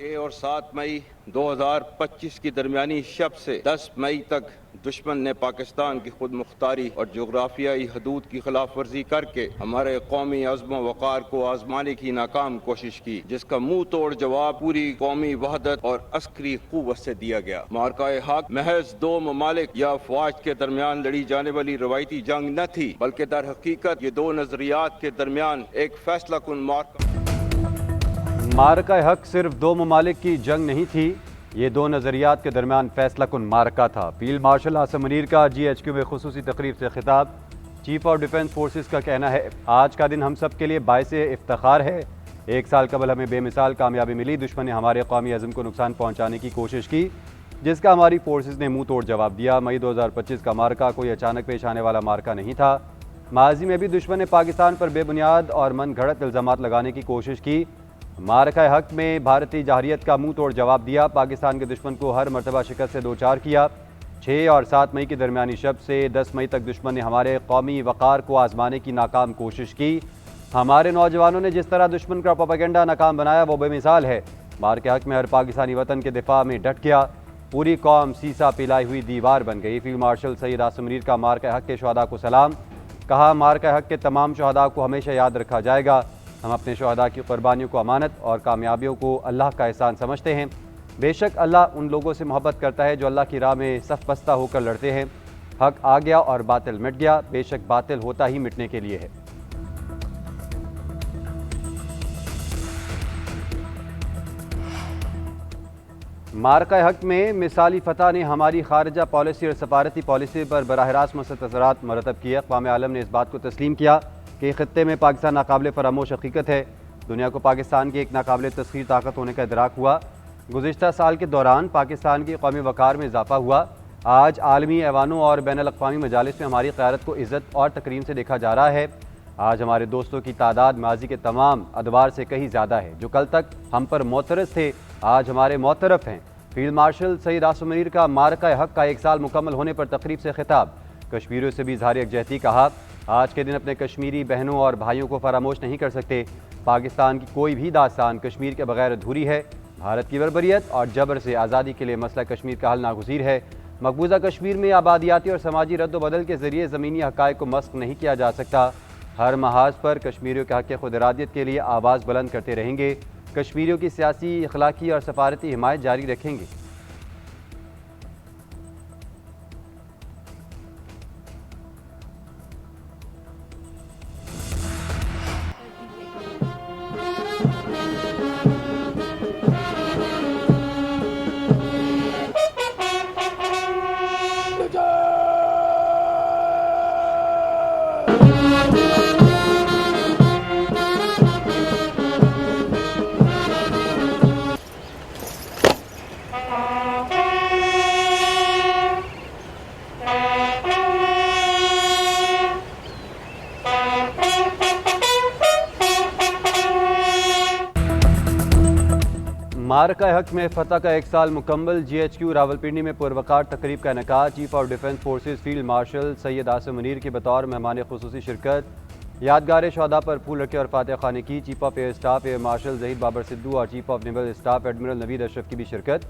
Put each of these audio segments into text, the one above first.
6 और 7 मई 2025 की दरमियानी शब से 10 मई तक दुश्मन ने पाकिस्तान की खुद मुख्तारी और जोग्राफियाई हदूद की खिलाफ वर्जी करके हमारे कौमी अज़्म वक़ार को आजमाने की नाकाम कोशिश की, जिसका मुंह तोड़ जवाब पूरी कौमी वहदत और अस्करी क़ुव्वत से दिया गया। मार्का-ए हक महज दो ममालिक या अफवाज के दरमियान लड़ी जाने वाली रवायती जंग न थी, बल्कि दर हकीकत ये दो नजरियात के दरमियान एक फैसला कुन मार्का हक सिर्फ दो ममालिक की जंग नहीं थी, ये दो नज़रियात के दरमियान फैसला कुन मार्का था। फील्ड मार्शल आसिम मुनीर का GHQ में खुसूसी तकरीर से खिताब। चीफ ऑफ डिफेंस फोर्सेस का कहना है, आज का दिन हम सब के लिए बाइसे इफ्तिखार है। 1 साल कबल हमें बेमिसाल कामयाबी मिली। दुश्मन ने हमारे कौमी अज़म को नुकसान पहुँचाने की कोशिश की, जिसका हमारी फोर्सेस ने मुँह तोड़ जवाब दिया। मई 2025 का मार्का कोई अचानक पेश आने वाला मार्का नहीं था। माजी में भी दुश्मन ने पाकिस्तान पर बेबुनियाद और मन घड़त इल्ज़ामात लगाने की कोशिश की। मार्का हक में भारतीय जहरियत का मुंह तोड़ जवाब दिया। पाकिस्तान के दुश्मन को हर मरतबा शिकस्त से दो चार किया। 6 और 7 मई की दरमियानी शब से 10 मई तक दुश्मन ने हमारे कौमी वक़ार को आजमाने की नाकाम कोशिश की। हमारे नौजवानों ने जिस तरह दुश्मन का प्रोपेगेंडा नाकाम बनाया वो बेमिसाल है। मार्का हक में हर पाकिस्तानी वतन के दिफा में डट गया। पूरी कौम सीसा पिलाई हुई दीवार बन गई। फील्ड मार्शल सैयद आसिम मुनीर का मार्का हक के शहदा को सलाम। कहा, मार्का हक के तमाम शहदा को हमेशा याद रखा जाएगा। हम अपने शहदा की कुर्बानियों को अमानत और कामयाबियों को अल्लाह का एहसान समझते हैं। बेशक अल्लाह उन लोगों से मोहब्बत करता है जो अल्लाह की राह में सफ बस्ता होकर लड़ते हैं। हक आ गया और बातिल मिट गया। बेशक बातिल होता ही मिटने के लिए है। मार्का हक में मिसाली फतह ने हमारी खारजा पॉलिसी और सफारती पॉलिसी पर बराह रास्त मसबत असरात मरतब किए। अक़वाम आलम ने इस बात को तस्लीम किया कि ख़ित्ते में पाकिस्तान नाकाबिल फरामोश हकीकत है। दुनिया को पाकिस्तान की एक नाकाबिल तस्खीर ताकत होने का इदराक हुआ। गुज़िश्ता साल के दौरान पाकिस्तान की कौमी वक़ार में इजाफा हुआ। आज आलमी ऐवानों और बैनुल-अक़वामी मजालिस में हमारी क़यादत को इज़्ज़त और तकरीम से देखा जा रहा है। आज हमारे दोस्तों की तादाद माजी के तमाम अदवार से कहीं ज़्यादा है। जो कल तक हम पर मोतरस थे, आज हमारे मोतरफ हैं। फील्ड मार्शल सैयद आसिम मुनीर का मार्का हक का 1 साल मुकम्मल होने पर तकरीब से खिताब। कश्मीरियों से भी इज़हार यकजहती कहा, आज के दिन अपने कश्मीरी बहनों और भाइयों को फरामोश नहीं कर सकते। पाकिस्तान की कोई भी दास्तान कश्मीर के बगैर अधूरी है। भारत की बर्बरियत और जबर से आज़ादी के लिए मसला कश्मीर का हल नागुज़ीर है। मकबूजा कश्मीर में आबादियाती और समाजी रद्द-व-बदल के ज़रिए ज़मीनी हक़ाइक़ को मस्ख़ नहीं किया जा सकता। हर महाज पर कश्मीरियों के हक़ खुद इरादियत के लिए आवाज़ बुलंद करते रहेंगे। कश्मीरियों की सियासी, अखलाकी और सफारती हिमायत जारी रखेंगे। मार्का हक में फतह का 1 साल मुकम्मल। GHQ रावलपिंडी में पुरवकार तकरीब का इनेकाद। Chief of defence forces field marshal Syed Asim Munir की बतौर मेहमान खुसूसी शिरकत। यादगार शहदा पर फूल रखे और फातह खाने की। Chief of air staff air marshal Zahid Babar Sidhu और chief of naval staff admiral Naveed Ashraf की भी शिरकत।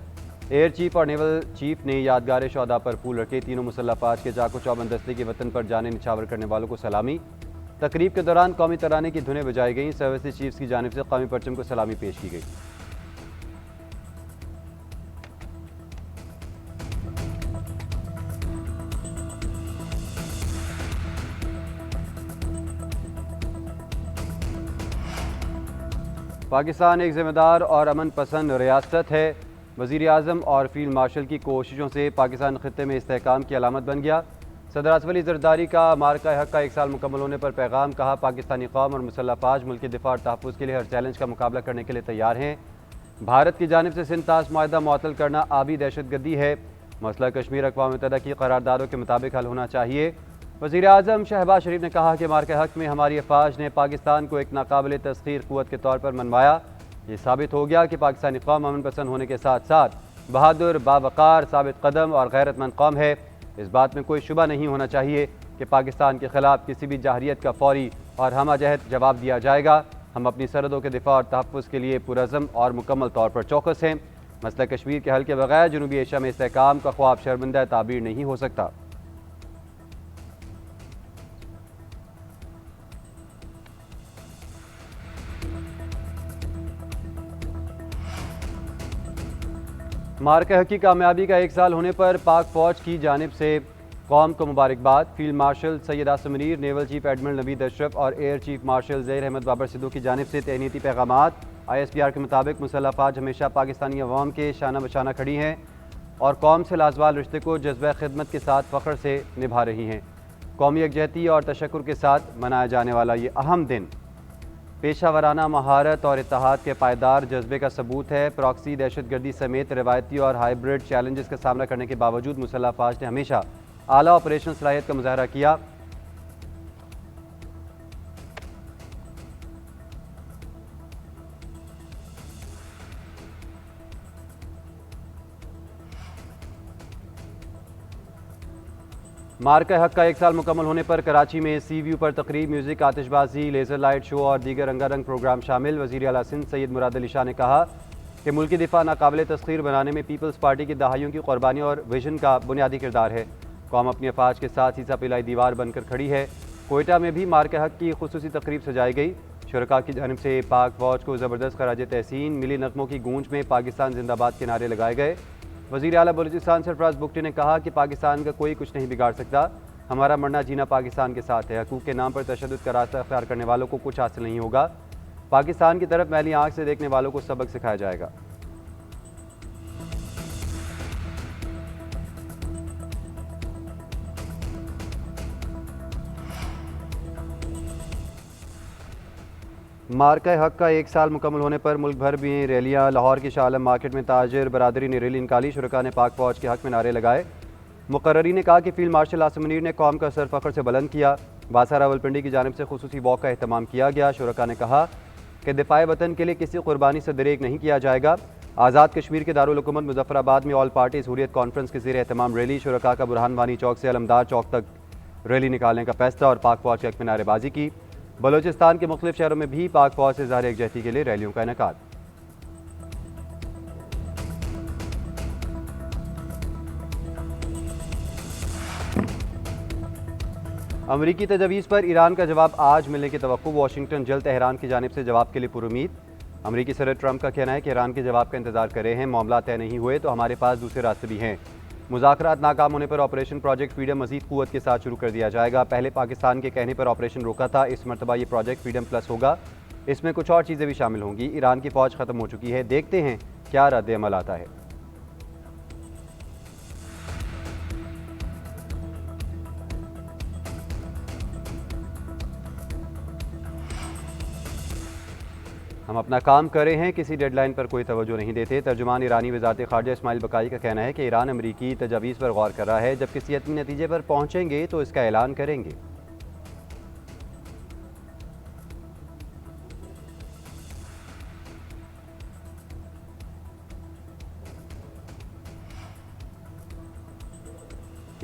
एयर चीफ और नेवल चीफ ने यादगार शहदा पर फूल रखे। तीनों मुसल्लह अफवाज के चाको चौबंद दस्ते के वतन पर जाने निछावर करने वालों को सलामी। तकरीब के दौरान कौमी तराने की धुनें बजाई गईं। सर्विस चीफ्स की जानिब से कौमी परचम को सलामी पेश की गई। पाकिस्तान एक ज़िम्मेदार और अमन पसंद रियासत है। वज़ीर आज़म और फील्ड मार्शल की कोशिशों से पाकिस्तान ख़ित्ते में इस्तेहकाम की अलामत बन गया। सदर आसिफ अली ज़रदारी का मार्का हक का 1 साल मुकम्मल होने पर पैगाम। कहा, पाकिस्तानी कौम और मुसल्लह अफवाज मुल्क के दिफा और तहफ़्फ़ुज़ के लिए हर चैलेंज का मुकाबला करने के लिए तैयार हैं। भारत की जानिब से सिंध ताश मुआहदा मुअत्तल करना आबी दहशतगर्दी है। मसला कश्मीर अक़वाम मुत्तहिदा की करारदादों के मुताबिक हल होना चाहिए। वज़ीर आज़म शहबाज शरीफ ने कहा कि मार्का हक में हमारी अफवाज ने पाकिस्तान को एक नाकाबिल तस्ख़ीर क़ुव्वत के तौर पर मनवाया। ये साबित हो गया कि पाकिस्तानी कौम अमन पसंद होने के साथ साथ बहादुर, बावक़ार, साबित कदम और गैरतमंद कौम है। इस बात में कोई शुबा नहीं होना चाहिए कि पाकिस्तान के ख़िलाफ़ किसी भी जहरियत का फ़ौरी और हमअ जहद जवाब दिया जाएगा। हम अपनी सरहदों के दिफा और तहफ़्फ़ुज़ के लिए पुरज़म और मुकम्मल तौर पर चौकस हैं। मसला कश्मीर के हल के बगैर जनूबी एशिया में इस्तेहकाम का ख्वाब शर्मिंदा ताबीर नहीं हो सकता। मार्का हक की कामयाबी का 1 साल होने पर पाक फ़ौज की जानिब से कौम को मुबारकबाद। Field marshal Syed Asim Munir, naval chief admiral Naveed Ashraf और air chief marshal Zaheer Ahmed Babar Sidhu की जानिब से तहनीती पैगामात। ISPR के मुताबिक मुसल्लह फ़ौज हमेशा पाकिस्तानी अवाम के शाना बशाना खड़ी हैं और कौम से लाजवाल रिश्ते को जज्बा खिदमत के साथ फ़ख्र से निभा रही हैं। कौमी यकजहती और तशक्कुर के साथ मनाया जाने वाला ये अहम दिन पेशा वराना महारत और इत्तेहाद के पायदार जज्बे का सबूत है। प्रॉक्सी, दहशतगर्दी समेत रवायती और हाइब्रिड चैलेंजेस का सामना करने के बावजूद मुसल्लह फ़ौज ने हमेशा आला ऑपरेशन सलाहियत का मुजाहरा किया। मार्का हक का 1 साल मुकम्मल होने पर कराची में सी व्यू पर तकरीब, म्यूज़िक, आतिशबाजी, लेज़र लाइट शो और दीगर रंगारंग प्रोग्राम शामिल। वज़ीर आला सिंध सैयद मुराद अली शाह ने कहा कि मुल्की दिफा नाकाबिल तस्खीर बनाने में पीपल्स पार्टी की दहाइयों की कुर्बानी और विजन का बुनियादी किरदार है। कौम अपनी अफवाज के साथ सीसा पिलाई दीवार बनकर खड़ी है। कोयटा में भी मार्का हक की खुसूसी तकरीब सजाई गई। शुरका की जानिब से पाक फ़ौज को ज़बरदस्त खराज तहसीन, मिली नगमों की गूंज में पाकिस्तान जिंदाबाद के नारे लगाए गए। वज़ीर आला बलूचिस्तान सरफराज बुगटी ने कहा कि पाकिस्तान का कोई कुछ नहीं बिगाड़ सकता, हमारा मरना जीना पाकिस्तान के साथ है। हकूक़ के नाम पर तशद्दुद का रास्ता अख्तियार करने वालों को कुछ हासिल नहीं होगा। पाकिस्तान की तरफ मैली आँख से देखने वालों को सबक सिखाया जाएगा। मार्का हक का 1 साल मुकम्मल होने पर मुल्क भर में रैलियाँ। लाहौर की शाह आलम मार्केट में ताजिर बरादरी ने रैली निकाली। शुरका ने पाक फ़ौज के हक में नारे लगाए। मुकर्ररी ने कहा कि फील्ड मार्शल आसिम मुनीर ने कौम का सर फ़ख्र से बुलंद किया। बासा रावलपिंडी की जानिब से खुसूसी वॉक का अहतमाम किया गया। शुरका ने कहा कि दिफाए वतन के लिए किसी कुर्बानी से दरेक नहीं किया जाएगा। आज़ाद कश्मीर के दारुल हुकूमत मुजफ्फराबाद में ऑल पार्टी हुर्रियत कॉन्फ्रेंस के ज़ेर एहतमाम रैली। शुरका का बुरहान वानी चौक से अलमदार चौक तक रैली निकालने का फैसला और पाक फ़ौज के हक में नारेबाजी की। बलोचिस्तान के मुख्तलिफ शहरों में भी पाक फ़ौज से ज़ाहिर यकजहती के लिए रैलियों का इनेकाद। अमरीकी तजवीज़ पर ईरान का जवाब आज मिलने की तवक्को। वाशिंगटन जल्द तेहरान की जानिब से जवाब के लिए पुरुमीद। अमरीकी सदर ट्रंप का कहना है कि ईरान के जवाब का इंतजार कर रहे हैं। मामला तय नहीं हुए तो हमारे पास दूसरे रास्ते भी हैं। मुज़ाकरात नाकाम होने पर ऑपरेशन प्रोजेक्ट फ्रीडम मज़ीद क़ुव्वत के साथ शुरू कर दिया जाएगा। पहले पाकिस्तान के कहने पर ऑपरेशन रोका था, इस मरतबा ये प्रोजेक्ट फ्रीडम प्लस होगा। इसमें कुछ और चीज़ें भी शामिल होंगी। ईरान की फ़ौज ख़त्म हो चुकी है, देखते हैं क्या रद्द अमल आता है। हम अपना काम कर रहे हैं, किसी डेडलाइन पर कोई तवज्जो नहीं देते। तर्जुमान ईरानी वज़ारत ख़ारजा इस्माइल बकाई का कहना है कि ईरान अमरीकी तजावीज़ पर गौर कर रहा है, जब किसी हतमी नतीजे पर पहुँचेंगे तो इसका ऐलान करेंगे।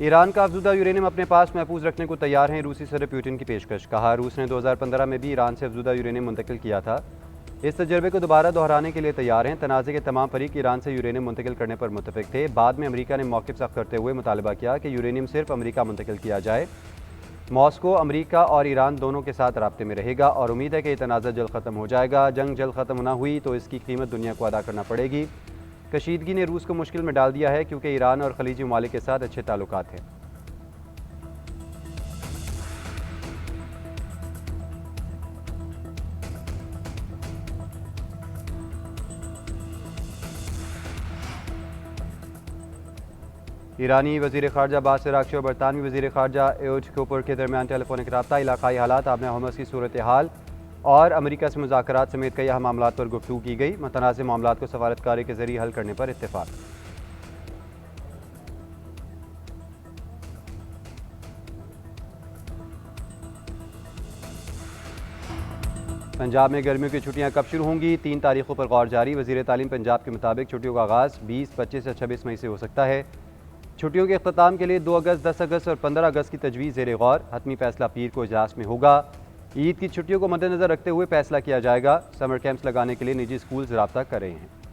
ईरान का अफजुदा यूरेनियम अपने पास महफूज रखने को तैयार हैं। रूसी सदर पुतिन की पेशकश। कहा, रूस ने 2015 में भी ईरान से अफजुदा यूरेनियम मुंतकिल किया था, इस तजर्बे को दोबारा दोहराने के लिए तैयार हैं। तनाज़े के तमाम फरीक ईरान से यूरेनियम मुंतकिल करने पर मुत्तफिक थे। बाद में अमरीका ने मौक़िफ़ सख्त करते हुए मुतालबा किया कि यूरेनियम सिर्फ अमरीका मुंतकिल किया जाए। मॉस्को अमरीका और ईरान दोनों के साथ राब्ते में रहेगा और उम्मीद है कि ये तनाज़ा जल्द ख़त्म हो जाएगा। जंग जल्द ख़त्म ना हुई तो इसकी कीमत दुनिया को अदा करना पड़ेगी। कशीदगी ने रूस को मुश्किल में डाल दिया है क्योंकि ईरान और खलीजी ममालिक के साथ अच्छे ताल्लुकात हैं। ईरानी वज़ीर ख़ारजा अब्बास अराग़ची और बरतानवी वज़ीर ख़ारजा एओज कोपर के दरमियान टेलीफोनिक रब्ता, इलाक़ाई हालात, आबने हमस की सूरत हाल और अमरीका से मुज़ाकरात समेत कई अहम मामलात पर गुफ्तगू की गई। मुतनाज़िम मामलात को सफारतकारी के ज़रिए हल करने पर इत्तेफ़ाक़। पंजाब में गर्मियों की छुट्टियां कब शुरू होंगी? 3 तारीखों पर गौर जारी। वज़ीर तालीम पंजाब के मुताबिक छुट्टियों का आगाज़ 20, 25 या 26 मई से हो सकता है। छुट्टियों के अख्ताम के लिए 2 अगस्त, 10 अगस्त और 15 अगस्त की तजवीज़ ज़ेर गौर। हतमी फैसला पीर को इजलास में होगा। ईद की छुट्टियों को मद्देनजर रखते हुए फैसला किया जाएगा। समर कैंप्स लगाने के लिए निजी स्कूल्स राब्ता कर रहे हैं।